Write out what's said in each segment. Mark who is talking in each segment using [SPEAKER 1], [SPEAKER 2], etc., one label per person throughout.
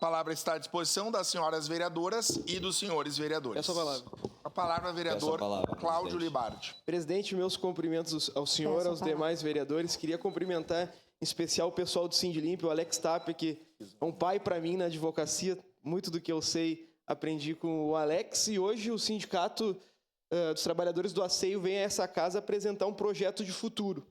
[SPEAKER 1] A palavra está à disposição das senhoras vereadoras e dos senhores vereadores.
[SPEAKER 2] Peço a palavra.
[SPEAKER 1] A palavra, vereador Cláudio Libardi.
[SPEAKER 2] Presidente, meus cumprimentos ao senhor, aos demais vereadores. Queria cumprimentar, em especial, o pessoal do Sindilimp, o Alex Tapia, que é um pai para mim na advocacia. Muito do que eu sei, aprendi com o Alex. E hoje o Sindicato dos Trabalhadores do Asseio vem a essa casa apresentar um projeto de futuro.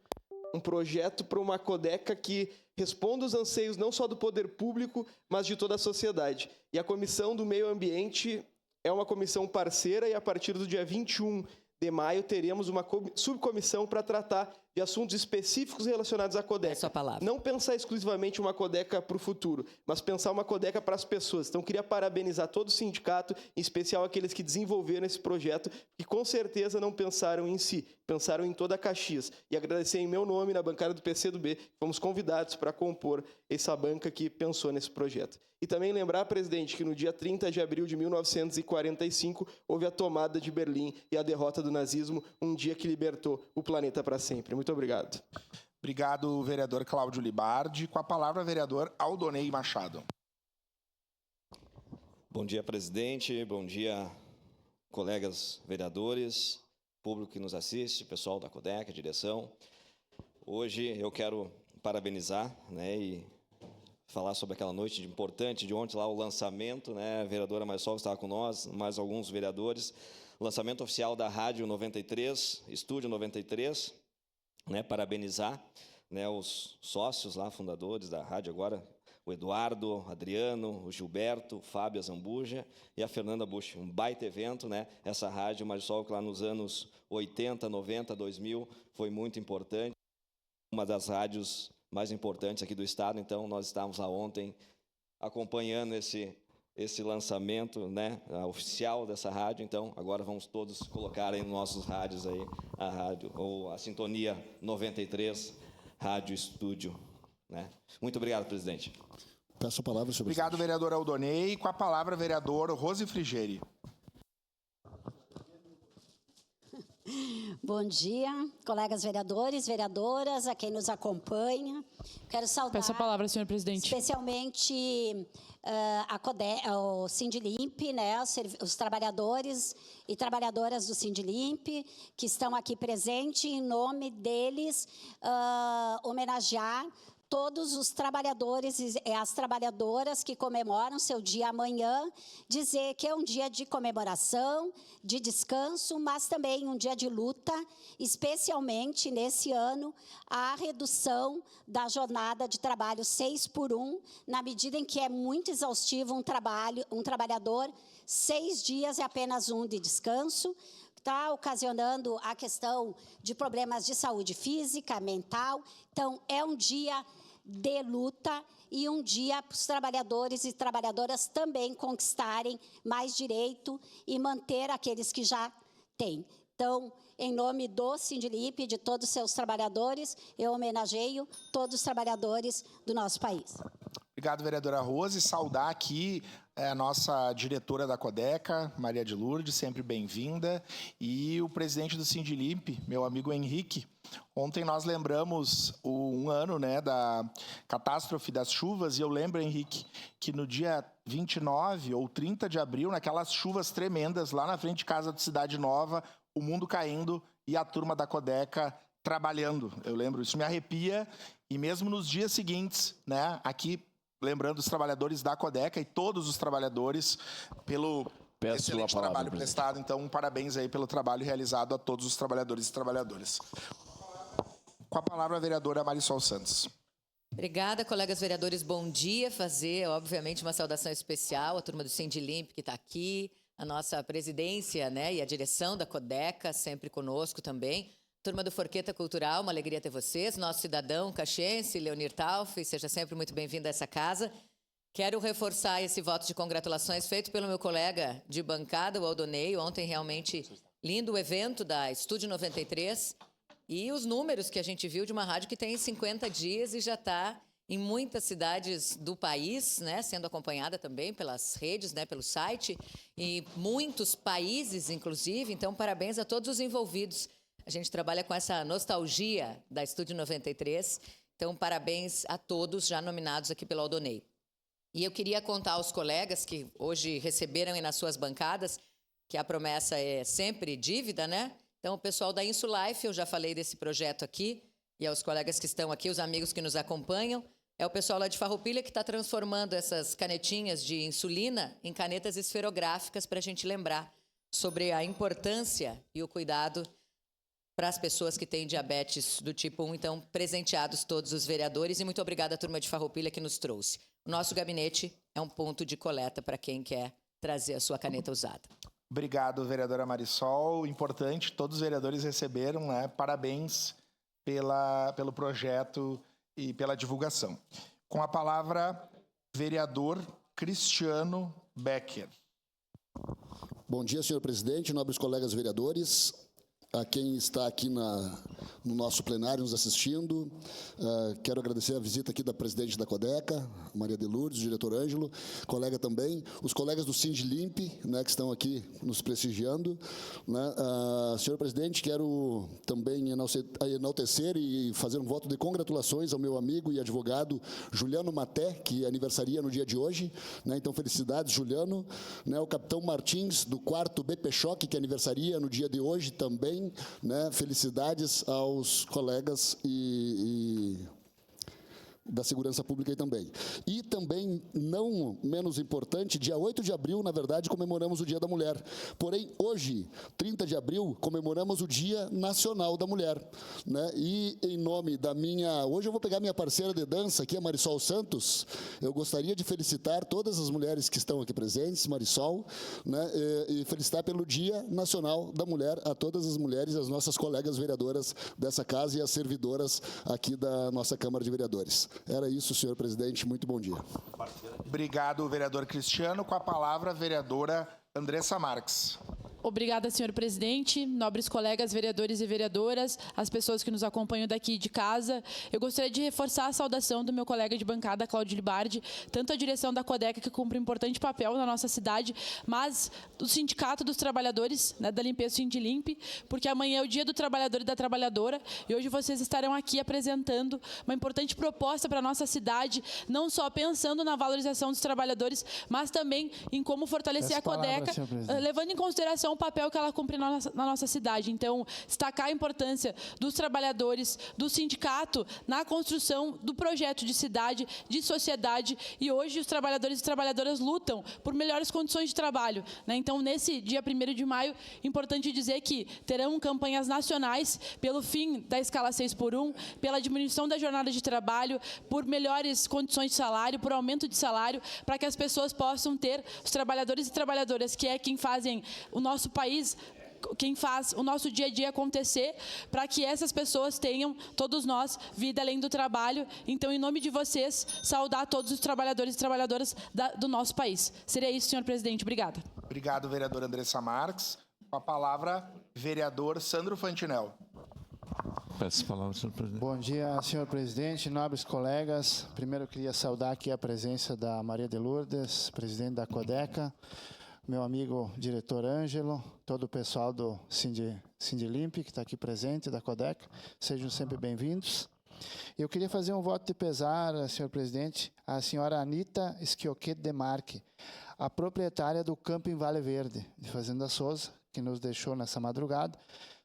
[SPEAKER 2] Um projeto para uma Codeca que responda aos anseios não só do poder público, mas de toda a sociedade. E a Comissão do Meio Ambiente é uma comissão parceira e a partir do dia 21 de maio teremos uma subcomissão para tratar de assuntos específicos relacionados à Codeca.
[SPEAKER 3] Sua palavra.
[SPEAKER 2] Não pensar exclusivamente uma Codeca para o futuro, mas pensar uma Codeca para as pessoas. Então, queria parabenizar todo o sindicato, em especial aqueles que desenvolveram esse projeto, que com certeza não pensaram em si, pensaram em toda a Caxias. E agradecer em meu nome, na bancada do PCdoB, fomos convidados para compor essa banca que pensou nesse projeto. E também lembrar, presidente, que no dia 30 de abril de 1945 houve a tomada de Berlim e a derrota do nazismo, um dia que libertou o planeta para sempre. Muito obrigado.
[SPEAKER 1] Obrigado, vereador Cláudio Libardi. Com a palavra, vereador Aldonei Machado.
[SPEAKER 4] Bom dia, presidente. Bom dia, colegas vereadores, público que nos assiste, pessoal da Codeca, direção. Hoje eu quero parabenizar, e falar sobre aquela noite importante de ontem, lá o lançamento, a vereadora Marisol estava com nós, mais alguns vereadores, lançamento oficial da Rádio 93, Estúdio 93, parabenizar os sócios lá, fundadores da rádio agora, o Eduardo, o Adriano, o Gilberto, o Fábio Azambuja e a Fernanda Busch. Um baita evento, essa rádio Marisol, que lá nos anos 80, 90, 2000, foi muito importante, uma das rádios mais importantes aqui do estado. Então, nós estávamos lá ontem acompanhando esse lançamento, oficial dessa rádio. Então, agora vamos todos colocar aí nos nossos rádios aí a rádio, ou a Sintonia 93, Rádio Estúdio. Muito obrigado, presidente.
[SPEAKER 5] Peço a palavra, senhor
[SPEAKER 1] Obrigado,
[SPEAKER 5] presidente.
[SPEAKER 1] vereador Aldonei. Com a palavra, vereador Rose Frigeri.
[SPEAKER 6] Bom dia, colegas vereadores, vereadoras, a quem nos acompanha. Quero saudar...
[SPEAKER 3] Peço a palavra, senhor presidente.
[SPEAKER 6] Especialmente o Sindilimp, os trabalhadores e trabalhadoras do Sindilimp, que estão aqui presentes, em nome deles, homenagear todos os trabalhadores e as trabalhadoras que comemoram seu dia amanhã, dizer que é um dia de comemoração, de descanso, mas também um dia de luta, especialmente nesse ano, a redução da jornada de trabalho 6x1, na medida em que é muito exaustivo um trabalhador, 6 dias e apenas 1 de descanso, está ocasionando a questão de problemas de saúde física, mental. Então, é um dia de luta e um dia para os trabalhadores e trabalhadoras também conquistarem mais direito e manter aqueles que já têm. Então, em nome do Sindilimp e de todos os seus trabalhadores, eu homenageio todos os trabalhadores do nosso país.
[SPEAKER 1] Obrigado, vereadora Rose. Saudar aqui a nossa diretora da Codeca, Maria de Lourdes, sempre bem-vinda, e o presidente do Sindilimp, meu amigo Henrique. Ontem nós lembramos um ano da catástrofe das chuvas, e eu lembro, Henrique, que no dia 29 ou 30 de abril, naquelas chuvas tremendas, lá na frente de casa do Cidade Nova, o mundo caindo e a turma da Codeca trabalhando. Eu lembro, isso me arrepia, e mesmo nos dias seguintes, aqui, lembrando os trabalhadores da Codeca e todos os trabalhadores pelo excelente trabalho prestado. Então, parabéns aí pelo trabalho realizado a todos os trabalhadores e trabalhadoras. Com a palavra, a vereadora Marisol Santos.
[SPEAKER 3] Obrigada, colegas vereadores. Bom dia. Fazer, obviamente, uma saudação especial à turma do Sindilimp que está aqui, a nossa presidência e a direção da Codeca, sempre conosco também. Turma do Forqueta Cultural, uma alegria ter vocês. Nosso cidadão caxiense, Leonir Tauf, seja sempre muito bem-vindo a essa casa. Quero reforçar esse voto de congratulações feito pelo meu colega de bancada, o Aldonei. Ontem, realmente, lindo o evento da Estúdio 93. E os números que a gente viu de uma rádio que tem 50 dias e já está em muitas cidades do país, sendo acompanhada também pelas redes, pelo site, e muitos países, inclusive. Então, parabéns a todos os envolvidos. A gente trabalha com essa nostalgia da Estúdio 93. Então, parabéns a todos já nominados aqui pelo Aldonei. E eu queria contar aos colegas que hoje receberam aí nas suas bancadas que a promessa é sempre dívida, né? Então, o pessoal da Insulife, eu já falei desse projeto aqui, e aos colegas que estão aqui, os amigos que nos acompanham, é o pessoal lá de Farroupilha que está transformando essas canetinhas de insulina em canetas esferográficas para a gente lembrar sobre a importância e o cuidado para as pessoas que têm diabetes do tipo 1. Então, presenteados todos os vereadores, e muito obrigada à turma de Farroupilha que nos trouxe. O nosso gabinete é um ponto de coleta para quem quer trazer a sua caneta usada.
[SPEAKER 1] Obrigado, vereadora Marisol. Importante, todos os vereadores receberam, né? Parabéns pelo projeto e pela divulgação. Com a palavra, vereador Cristiano Becker.
[SPEAKER 5] Bom dia, senhor presidente, nobres colegas vereadores, a quem está aqui no nosso plenário nos assistindo. Quero agradecer a visita aqui da presidente da CODECA, Maria de Lourdes, o diretor Ângelo, colega também, os colegas do Sindilimp, né, que estão aqui nos prestigiando. Né. Senhor presidente, quero também enaltecer e fazer um voto de congratulações ao meu amigo e advogado Juliano Maté, que aniversaria no dia de hoje. Né, então, felicidades, Juliano. Né, o capitão Martins, do 4º BP Choque, que aniversaria no dia de hoje também. Né, felicidades aos colegas e da Segurança Pública também. E também, não menos importante, dia 8 de abril, na verdade, comemoramos o Dia da Mulher. Porém, hoje, 30 de abril, comemoramos o Dia Nacional da Mulher. Né? E em nome da minha... Hoje eu vou pegar minha parceira de dança aqui, a Marisol Santos. Eu gostaria de felicitar todas as mulheres que estão aqui presentes, Marisol, né? E felicitar pelo Dia Nacional da Mulher a todas as mulheres, as nossas colegas vereadoras dessa casa e as servidoras aqui da nossa Câmara de Vereadores. Era isso, senhor presidente. Muito bom dia.
[SPEAKER 1] Obrigado, vereador Cristiano. Com a palavra, a vereadora Andressa Marques.
[SPEAKER 7] Obrigada, senhor presidente, nobres colegas vereadores e vereadoras, as pessoas que nos acompanham daqui de casa. Eu gostaria de reforçar a saudação do meu colega de bancada, Cláudio Libardi, tanto a direção da CODECA, que cumpre um importante papel na nossa cidade, mas do Sindicato dos Trabalhadores, né, da Limpeza Sindilimp, porque amanhã é o Dia do Trabalhador e da Trabalhadora, e hoje vocês estarão aqui apresentando uma importante proposta para a nossa cidade, não só pensando na valorização dos trabalhadores, mas também em como fortalecer a CODECA, levando em consideração o papel que ela cumpre na nossa cidade. Então, destacar a importância dos trabalhadores, do sindicato, na construção do projeto de cidade, de sociedade, e hoje os trabalhadores e trabalhadoras lutam por melhores condições de trabalho. Né? Então, nesse dia 1º de maio, importante dizer que terão campanhas nacionais pelo fim da escala 6x1, pela diminuição da jornada de trabalho, por melhores condições de salário, por aumento de salário, para que as pessoas possam ter, os trabalhadores e trabalhadoras, que é quem fazem o nosso país, quem faz o nosso dia a dia acontecer, para que essas pessoas tenham, todos nós, vida além do trabalho. Então, em nome de vocês, saudar todos os trabalhadores e trabalhadoras do nosso país. Seria isso, senhor presidente. Obrigada.
[SPEAKER 1] Obrigado, vereadora Andressa Marques. Com a palavra, vereador Sandro Fantinel.
[SPEAKER 8] Peço a palavra, senhor presidente.
[SPEAKER 9] Bom dia, senhor presidente, nobres colegas. Primeiro, eu queria saudar aqui a presença da Maria de Lourdes, presidente da CODECA, meu amigo diretor Ângelo, todo o pessoal do Sindilimp, que está aqui presente, da CODECA, sejam sempre bem-vindos. Eu queria fazer um voto de pesar, senhor presidente, à senhora Anita Schioquet de Marque, a proprietária do Camping Vale Verde, de Fazenda Souza, que nos deixou nessa madrugada,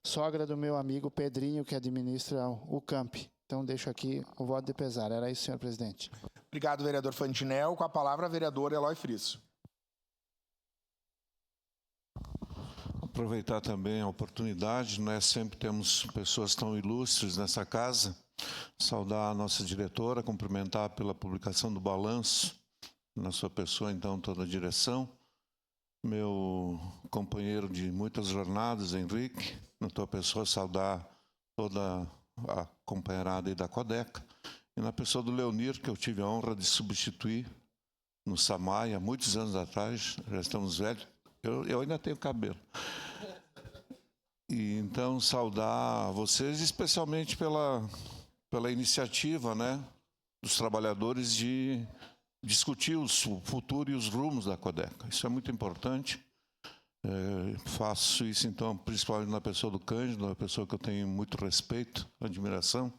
[SPEAKER 9] sogra do meu amigo Pedrinho, que administra o Camp. Então, deixo aqui o voto de pesar. Era isso, senhor presidente.
[SPEAKER 1] Obrigado, vereador Fantinel. Com a palavra, vereador Eloy Frisso.
[SPEAKER 8] Aproveitar também a oportunidade, né? Sempre temos pessoas tão ilustres nessa casa. Saudar a nossa diretora, cumprimentar pela publicação do balanço, na sua pessoa, então, toda a direção. Meu companheiro de muitas jornadas, Henrique, na tua pessoa, saudar toda a companheirada aí da CODECA. E na pessoa do Leonir, que eu tive a honra de substituir no SAMAI, há muitos anos atrás, já estamos velhos. Eu ainda tenho cabelo. E então saudar vocês, especialmente pela iniciativa, né, dos trabalhadores de discutir o futuro e os rumos da CODECA. Isso é muito importante. Faço isso, então, principalmente na pessoa do Cândido, uma pessoa que eu tenho muito respeito, admiração.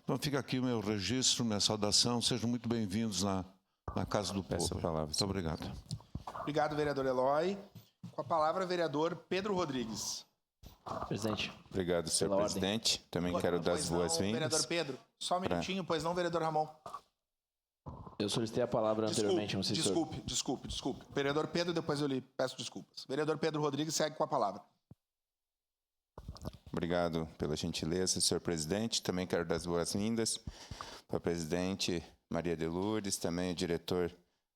[SPEAKER 8] Então fica aqui o meu registro, minha saudação. Sejam muito bem-vindos na na Casa do
[SPEAKER 10] Peço
[SPEAKER 8] Povo.
[SPEAKER 10] a palavra.
[SPEAKER 8] Muito obrigado.
[SPEAKER 1] Obrigado, vereador Eloy. Com a palavra, vereador Pedro Rodrigues.
[SPEAKER 10] Presidente. Obrigado, senhor presidente. Também quero dar as boas-vindas.
[SPEAKER 1] Vereador Pedro, só um minutinho, pois não, vereador Ramon.
[SPEAKER 10] Eu solicitei a palavra anteriormente, não sei se...
[SPEAKER 1] Desculpe. Vereador Pedro, depois eu lhe peço desculpas. Vereador Pedro Rodrigues segue com a palavra.
[SPEAKER 10] Obrigado pela gentileza, senhor presidente. Também quero dar as boas-vindas para a presidente Maria de Lourdes, também o diretor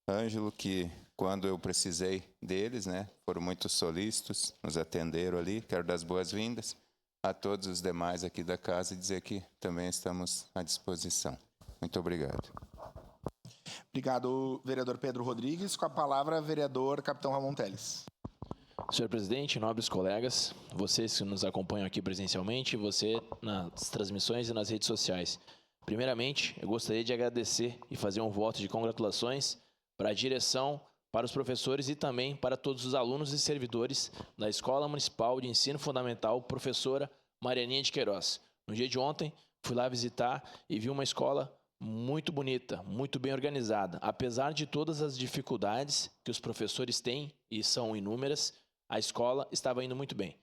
[SPEAKER 10] Ângelo, que quando eu precisei deles, né, foram muito solícitos, nos atenderam ali. Quero dar as boas-vindas a todos os demais aqui da casa e dizer que também estamos à disposição. Muito obrigado.
[SPEAKER 1] Obrigado, vereador Pedro Rodrigues. Com a palavra, vereador Capitão Ramon Teles.
[SPEAKER 11] Senhor presidente, nobres colegas, vocês que nos acompanham aqui presencialmente, você nas transmissões e nas redes sociais. Primeiramente, eu gostaria de agradecer e fazer um voto de congratulações para a direção, para os professores e também para todos os alunos e servidores da Escola Municipal de Ensino Fundamental Professora Marianinha de Queiroz. No dia de ontem, fui lá visitar e vi uma escola muito bonita, muito bem organizada. Apesar de todas as dificuldades que os professores têm, e são inúmeras, a escola estava indo muito bem.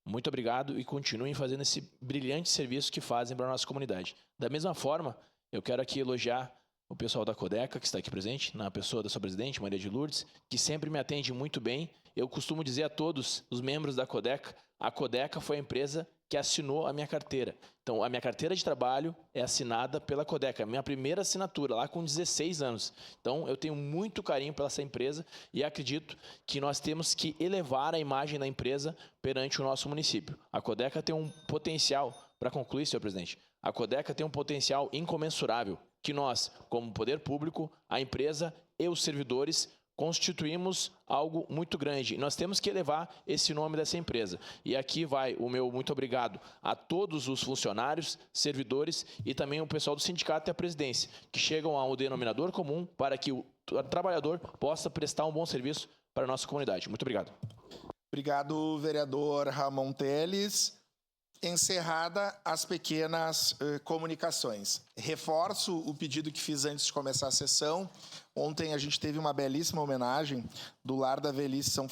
[SPEAKER 11] Muito obrigado e continuem fazendo esse brilhante serviço que fazem para a nossa comunidade. Da mesma forma, eu quero aqui elogiar o pessoal da Codeca, que está aqui presente, na pessoa da sua presidente, Maria de Lourdes, que sempre me atende muito bem. Eu costumo dizer a todos os membros da Codeca, a Codeca foi a empresa que assinou a minha carteira. Então, a minha carteira de trabalho é assinada pela Codeca, minha primeira assinatura, lá com 16 anos. Então, eu tenho muito carinho pela essa empresa e acredito que nós temos que elevar a imagem da empresa perante o nosso município. A Codeca tem um potencial, para concluir, senhor presidente, a Codeca tem um potencial incomensurável, que nós, como poder público, a empresa e os servidores, constituímos algo muito grande. Nós temos que elevar esse nome dessa empresa. E aqui vai o meu muito obrigado a todos os funcionários, servidores e também o pessoal do sindicato e a presidência, que chegam a um denominador comum para que o trabalhador possa prestar um bom serviço para a nossa comunidade. Muito obrigado.
[SPEAKER 1] Obrigado, vereador Ramon Teles. Encerrada as pequenas comunicações. Reforço o pedido que fiz antes de começar a sessão. Ontem a gente teve uma belíssima homenagem do Lar da Velhice São